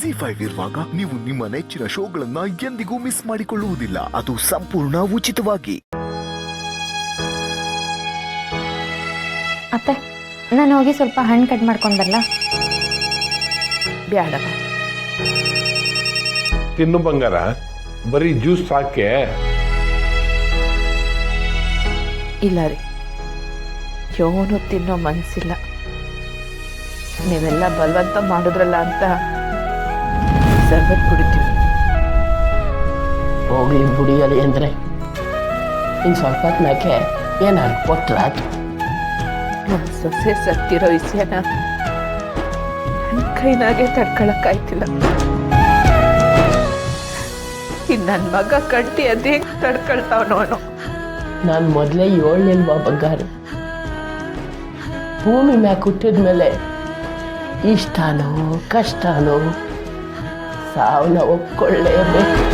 ಜಿ5 ಇರುವಾಗ ನೀವು ನಿಮ್ಮ ನೆಚ್ಚಿನ ಶೋಗಳನ್ನ ಎಂದಿಗೂ ಮಿಸ್ ಮಾಡಿಕೊಳ್ಳುವುದಿಲ್ಲ. ಅದು ಸಂಪೂರ್ಣ ಉಚಿತವಾಗಿ. ಅತ್ತೆ, ನಾನು ಹೋಗಿ ಸ್ವಲ್ಪ ಹಣ್ಣು ಕಟ್ ಮಾಡ್ಕೊಂಡು ಬರಲ್ಲ? ಬೇಡ ತಿನ್ನು ಬಂಗಾರ, ಬರೀ ಜ್ಯೂಸ್ ಸಾಕೆ. ಇಲ್ಲ ರೀ, ಯೋನು ತಿನ್ನೋ ಮನಸ್ಸಿಲ್ಲ. ನೀವೆಲ್ಲ ಬಲವಂತ ಮಾಡಿದ್ರಲ್ಲ ಅಂತ ಸರ್ಬತ್ ಕುಡಿತೀವಿ. ಹೋಗ್ಲಿ ಬುಡಿಯಲಿ ಅಂದರೆ ಇನ್ನು ಸ್ವಲ್ಪ ಹೊತ್ತಿನಾಕೆ ಏನಾದ್ರು ಕೊಟ್ರಾತು. ನಮ್ಮ ಸೊಸೆ ಸತ್ತಿರೋ ವಿಷಯನ ನನ್ನ ಕೈನಾಗೆ ತಡ್ಕೊಳಕ್ಕಾಯ್ತಿಲ್ಲ. ಇನ್ನು ನನ್ನ ಮಗ ಕಂಟಿ ಅದೇ ತಡ್ಕೊಳ್ತಾವನೋ ಅವನು. ನಾನು ಮೊದಲೇ ಏಳ್ನಿಲ್ವಾ ಬಂಗಾರ, ಭೂಮಿ ಮ್ಯಾಗ ಹುಟ್ಟಿದ್ಮೇಲೆ ಇಷ್ಟನೋ ಕಷ್ಟನೋ ಸಾವನ್ನ ಒಪ್ಕೊಳ್ಳೇಬೇಕು.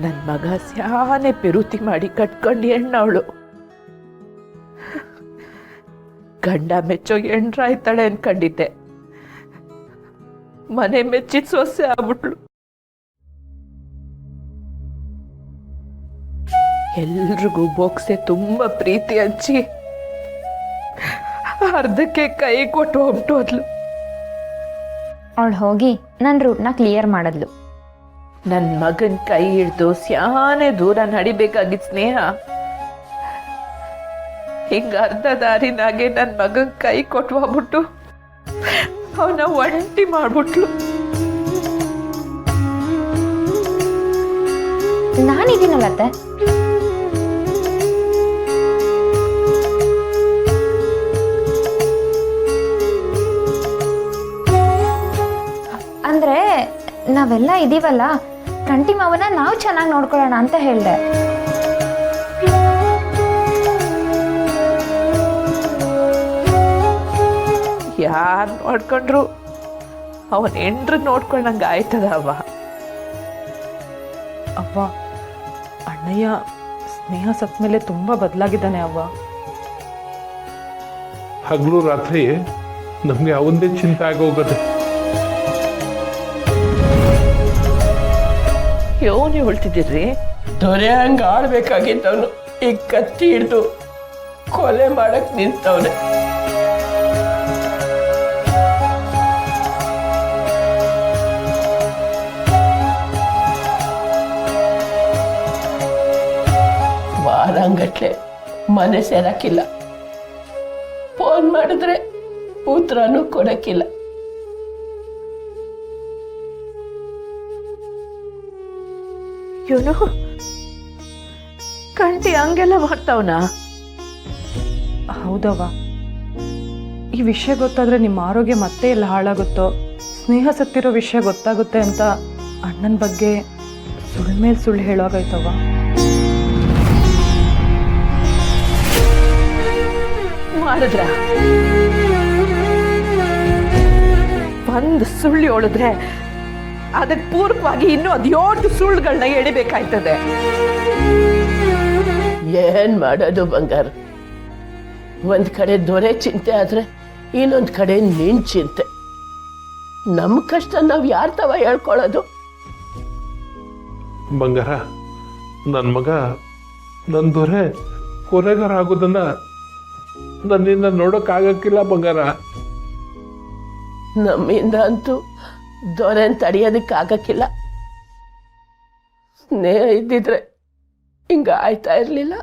ನನ್ನ ಮಗ ಸ್ಯಾನೆ ಪಿರುತಿ ಮಾಡಿ ಕಟ್ಕೊಂಡು ಹೆಣ್ಣವಳು. ಗಂಡ ಮೆಚ್ಚೋ ಹೆಣ್ರಾಯ್ತಾಳೆ ಅನ್ಕೊಂಡಿದ್ದೆ, ಮನೆ ಮೆಚ್ಚಿದ ಸೊಸೆ ಆಗ್ಬಿಟ್ಲು. ಎಲ್ರಿಗೂ ಬೋಕ್ಸೆ ತುಂಬಾ ಪ್ರೀತಿ ಹಂಚಿ ಅರ್ಧಕ್ಕೆ ಕೈ ಕೊಟ್ಟು ಹೋಗ್ಬಿಟ್ಟು ಅವಳು ಹೋಗಿ ನನ್ನ ರೂಟ್ನ ಕ್ಲಿಯರ್ ಮಾಡಿದ್ಲು. ನನ್ನ ಮಗನ ಕೈ ಹಿಡ್ದು ಸ್ಯಾನೆ ದೂರ ನಡಿಬೇಕಾಗಿದ್ದ ಸ್ನೇಹ ಹಿಂಗ ಅರ್ಧ ದಾರಿನಾಗೆ ನನ್ನ ಮಗನ ಕೈ ಕೊಟ್ಟು ಹೋಗ್ಬಿಟ್ಟು ಅವನ ಒಂಟಿ ಮಾಡ್ಬಿಟ್ಲು. ನಾನಿದ್ದೀನಲ್ಲತ್ತೆ, ಅಂದ್ರೆ ನಾವೆಲ್ಲ ಇದೀವಲ್ಲ, ಕಂಟಿ ಮಾವನ ನಾವು ಚೆನ್ನಾಗಿ ನೋಡ್ಕೊಳ್ಳೋಣ ಅಂತ ಹೇಳ್ದೆ. ಯಾರು ನೋಡ್ಕೊಂಡ್ರು ಅವನ ಹೆಂಡ್ರು ನೋಡ್ಕೊಂಡಂಗೆ ಆಯ್ತದ ಅವ್ವ. ಅವ್ವ, ಅಣ್ಣಯ್ಯ ಸ್ನೇಹ ಸತ್ತ ಮೇಲೆ ತುಂಬ ಬದಲಾಗಿದ್ದಾನೆ ಅವ್ವ. ಹಗಲು ರಾತ್ರಿ ನಮಗೆ ಅವಂದೇ ಚಿಂತೆ ಆಗೋಗದೆ. ಯೋನಿ ಹೊಳ್ತಿದ್ದೀರಿ? ದೊರೆ ಹಂಗೆ ಆಡ್ಬೇಕಾಗಿದ್ದವನು ಈಗ ಕತ್ತಿ ಹಿಡ್ದು ಕೊಲೆ ಮಾಡಕ್ ನಿಂತವನೆ. ವಾರಂಗಟ್ಲೆ ಮನೆ ಸೇರಕ್ಕಿಲ್ಲ, ಫೋನ್ ಮಾಡಿದ್ರೆ ಉತ್ತರನೂ ಕೊಡಕ್ಕಿಲ್ಲ. ಇವನು ಕಂಟಿ ಹಂಗೆಲ್ಲ ಮಾಡ್ತಾವನ? ಹೌದವ್ವ, ಈ ವಿಷಯ ಗೊತ್ತಾದ್ರೆ ನಿಮ್ಮ ಆರೋಗ್ಯ ಮತ್ತೆ ಎಲ್ಲ ಹಾಳಾಗುತ್ತೋ, ಸ್ನೇಹ ಸತ್ತಿರೋ ವಿಷಯ ಗೊತ್ತಾಗುತ್ತೆ ಅಂತ ಅಣ್ಣನ ಬಗ್ಗೆ ಸುಳ್ಳು ಮೇಲೆ ಸುಳ್ಳು ಹೇಳೋಗಾಯ್ತವ್ವ. ಮಾಡಿದ್ರ ಒಂದು ಸುಳ್ಳು ಹೇಳಿದ್ರೆ ಅದಕ್ಕೆ ಪೂರ್ವವಾಗಿ ಇನ್ನೂ ಅದ್ಯೋಟು ಸುಳ್ಳುಗಳನ್ನ ಎಳಿಬೇಕಾಯ್ತದೆ. ಏನ್ ಮಾಡೋದು ಬಂಗಾರ, ಒಂದ್ ಕಡೆ ದೊರೆ ಚಿಂತೆ ಆದ್ರೆ ಇನ್ನೊಂದ್ ಕಡೆ ನಿನ್ ಚಿಂತೆ. ನಮ್ ಕಷ್ಟ ನಾವ್ ಯಾರ ತವ ಹೇಳ್ಕೊಳ್ಳೋದು? ಬಂಗಾರ, ನನ್ನ ಮಗ ನನ್ನ ದೊರೆ ಕೊಲೆಗಾರ ಆಗೋದನ್ನ ನನ್ನಿಂದ ನೋಡೋಕ್ಕಾಗಕ್ಕಿಲ್ಲ ಬಂಗಾರ. ನಮ್ಮಿಂದ ಅಂತೂ ದೊರೆನ್ ತಡೆಯೋದಕ್ಕಾಗಕ್ಕಿಲ್ಲ. ಸ್ನೇಹ ಇದ್ದಿದ್ರೆ ಹಿಂಗ ಆಯ್ತಾ ಇರ್ಲಿಲ್ಲ.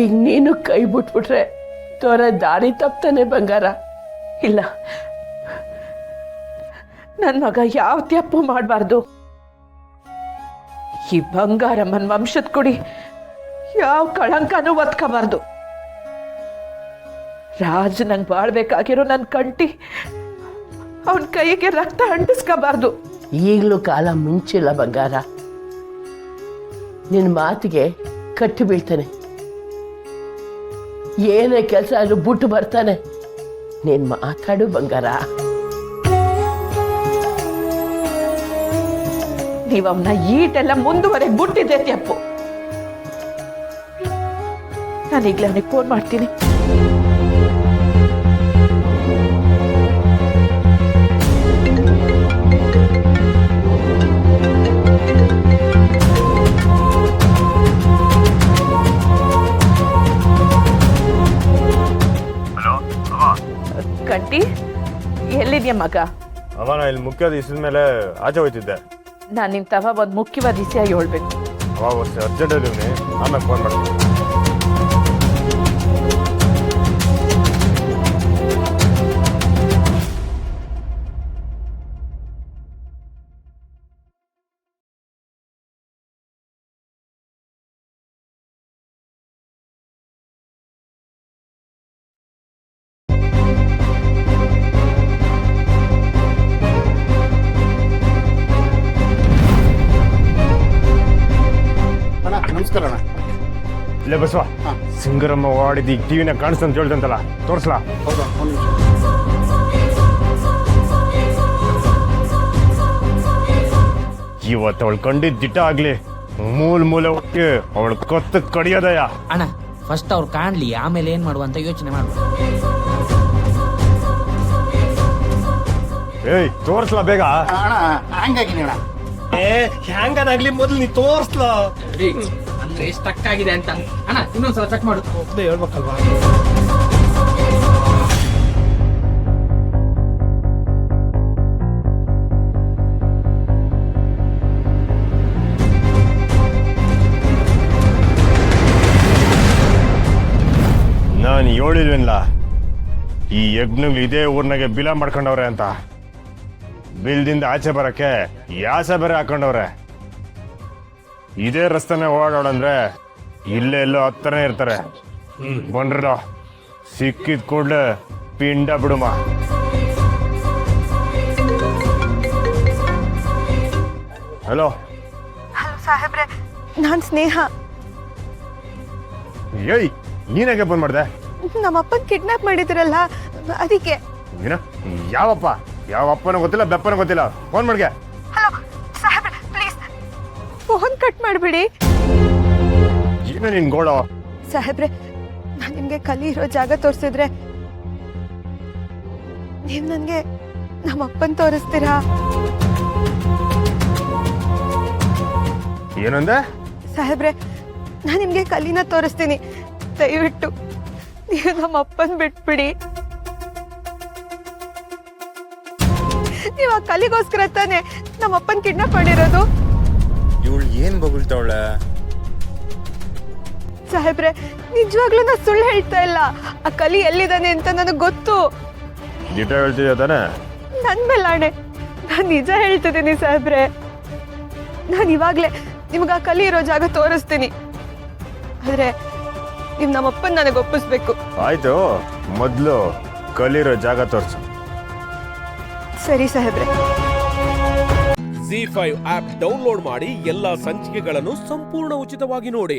ಈಗ ನೀನು ಕೈ ಬಿಟ್ಬಿಟ್ರೆ ದೊರೆ ದಾರಿ ತಪ್ತಾನೆ ಬಂಗಾರ. ಇಲ್ಲ, ನನ್ನ ಮಗ ಯಾವ ತಪ್ಪು ಮಾಡಬಾರ್ದು. ಈ ಬಂಗಾರಮ್ಮನ ವಂಶದ ಕುಡಿ ಯಾವ ಕಳಂಕನೂ ಒತ್ಕೋಬಾರ್ದು. ರಾಜ್ ನಂಗೆ ಬಾಳ್ಬೇಕಾಗಿರೋ ನನ್ನ ಕಂಟಿ ಅವನ ಕೈಗೆ ರಕ್ತ ಅಂಟಿಸ್ಕೋಬಾರ್ದು. ಈಗಲೂ ಕಾಲ ಮುಂಚಿಲ್ಲ ಬಂಗಾರ. ನಿನ್ನ ಮಾತಿಗೆ ಕಟ್ಟಿ ಬೀಳ್ತಾನೆ. ಏನೇ ಕೆಲಸ ಆದ್ರೂ ಬಿಟ್ಟು ಬರ್ತಾನೆ. ನೀನ್ ಮಾತಾಡು ಬಂಗಾರ. ನೀವನ್ನ ಈಟೆಲ್ಲ ಮುಂದುವರೆಗೆ ಬಿಟ್ಟಿದ್ದೆ ತಪ್ಪು. ನಾನು ಈಗಲೇ ಅವನಿಗೆ ಫೋನ್ ಮಾಡ್ತೀನಿ. ಕಂಟಿ, ಎಲ್ಲಿದ್ಯಾ ಮಗ? ಅವನ ಇಲ್ಲಿ ಮುಖ್ಯ ದಿವಸದ ಮೇಲೆ ಆಚೆ ಹೋಯ್ತಿದ್ದೆ. ನಾನು ನಿನ್ನ ತವ ಒಂದು ಮುಖ್ಯವಾದ ವಿಷಯ ಹೇಳ್ಬೇಕು. ಅವಾಗ ಅರ್ಜೆಂಟಲ್ಲಿ ಆಮೇಲೆ ಫೋನ್ ಮಾಡ್ತೀನಿ. ನಮಸ್ಕಾರ ಅಣ್ಣ. ಇಲ್ಲೇ ಬಸವ, ಸಿಂಗರಮ್ಮ ಓಡಿದ್ದು ಈಗ ಟಿವಿನ ಕಾಣಿಸ್ತಂತ ಹೇಳ್ದಂತಲ್ಲ, ತೋರಿಸ್ಲಾ? ಹೌದಾ, ಒಂದು ನಿಮಿಷ. ಇವತ್ತು ಅವಳು ಕಂಡಿದ್ದ ದಿಟ್ಟ ಆಗ್ಲಿ, ಮೂಲೆ ಒಟ್ಟಿಗೆ ಅವಳು ಕೊತ್ತ ಕಡಿಯೋದಯ. ಅಣ್ಣ ಫಸ್ಟ್ ಅವ್ರು ಕಾಣ್ಲಿ, ಆಮೇಲೆ ಏನ್ ಮಾಡುವ ಅಂತ ಯೋಚನೆ ಮಾಡು. ಏಯ್ ತೋರಿಸ್ಲಾ ಬೇಗ? ಅಣ್ಣ ಹಂಗಾಗಿನಿ ಅಣ್ಣ. ಹ್ಯಾಂಗನಾಗ್ಲಿ ಮೊದಲು ನೀ ತೋರಿಸ್ಲಾ? ಅಂದ್ರೆ ಸ್ಟಕ್ ಆಗಿದೆ ಅಂತ. ಅಣ್ಣ ಇನ್ನೊಂದ್ಸಲ ಚೆಕ್ ಮಾಡು. ಹೇಳ್ಬೇಕಲ್ವಾ? ನಾನು ಹೇಳಿಲ್ವೇನ್ಲ, ಈ ಯಜ್ಞಗಳು ಇದೇ ಊರ್ನಾಗೆ ಬಿಲ ಮಾಡ್ಕೊಂಡವ್ರೆ ಅಂತ. ಬಿಲ್ದಿಂದ ಆಚೆ ಬರಕ್ಕೆ ಯಾಸೆ ಬೇರೆ ಹಾಕೊಂಡವ್ರೆ. ಇದೇ ರಸ್ತೆನೇ ಓಡಾಡಂದ್ರೆ ಇಲ್ಲೇ ಎಲ್ಲೋ ಹತ್ತನೇ ಇರ್ತಾರೆ. ಬಂದ್ರಲ್ಲ, ಸಿಕ್ಕಿದ ಕೂಡ್ಲೆ ಪಿಂಡ ಬಿಡುಮ. ಹಲೋ ಸಾಹೇಬ್ರೆ, ನಾನ್ ಸ್ನೇಹ. ಏಯ್, ನೀನಾಗೆ ಫೋನ್ ಮಾಡ್ದೆ? ನಮ್ಮಪ್ಪನ್ ಕಿಡ್ನಾಪ್ ಮಾಡಿದ್ರಲ್ಲ, ಅದಕ್ಕೆ. ಏನ? ಯಾವಪ್ಪ? ಯಾವ ಅಪ್ಪನೂ ಗೊತ್ತಿಲ್ಲ, ಬೆಪ್ಪನೂ ಗೊತ್ತಿಲ್ಲ. ಫೋನ್ ಮಾಡ್ಗೆ. ಹಲೋ ಸಾಹೇಬ್ರೆ, ಪ್ಲೀಸ್ ಫೋನ್ ಕಟ್ ಮಾಡ್ಬಿಡಿ. ಏನು ನಿನ್ ಗೋಳು? ಸಾಹೇಬ್ರೆ, ನಾನು ನಿಮ್ಗೆ ಕಲಿ ಇರೋ ಜಾಗ ತೋರಿಸಿದ್ರೆ ನೀವ್ ನನ್ಗೆ ನಮ್ಮಪ್ಪನ್ ತೋರಿಸ್ತೀರಾ? ಏನಂದೆ? ಸಾಹೇಬ್ರೆ, ನಾನು ನಿಮ್ಗೆ ಕಲಿನ ತೋರಿಸ್ತೀನಿ, ದಯವಿಟ್ಟು ನೀವು ನಮ್ಮಪ್ಪನ್ ಬಿಟ್ಬಿಡಿ. ನೀವು ಆ ಕಲಿಗೋಸ್ಕರ ತಾನೆ ನಮ್ಮಪ್ಪನ್ ಕಿಡ್ನಾಪ್ ಮಾಡಿರೋದು. ಇವಳು ಏನ್ ಬಗುಳ್ತಾವಳೆ? ಸಾಹೇಬ್ರೆ, ನಿಜವಾಗ್ಲೂ ನಾ ಸುಳ್ಳು ಹೇಳ್ತಾ ಇಲ್ಲ. ಆ ಕಲಿ ಎಲ್ಲಿದ್ದಾನೆ ಅಂತ ನನಗೆ ಗೊತ್ತು. ದಿಟ ಹೇಳ್ತಿದ್ಯಾ ತಾನೆ? ನನ್ ಮೇಲೆ ಆಣೆ, ನಾನು ನಿಜ ಹೇಳ್ತಿದ್ದೀನಿ ಸಾಹೇಬ್ರೆ. ನಾನು ಇವಾಗ್ಲೇ ನಿಮ್ಗೆ ಆ ಕಲಿ ಇರೋ ಜಾಗ ತೋರಿಸ್ತೀನಿ, ಆದ್ರೆ ನೀವು ನಮ್ಮಪ್ಪನ್ ನನಗೆ ಒಪ್ಪಿಸ್ಬೇಕು. ಆಯ್ತು, ಮೊದಲು ಕಲಿರೋ ಜಾಗ ತೋರಿಸು. ಸರಿ ಸಾಹೇಬ್ರೆ. ZEE5 ಆಪ್ ಡೌನ್ಲೋಡ್ ಮಾಡಿ ಎಲ್ಲಾ ಸಂಚಿಕೆಗಳನ್ನು ಸಂಪೂರ್ಣ ಉಚಿತವಾಗಿ ನೋಡಿ.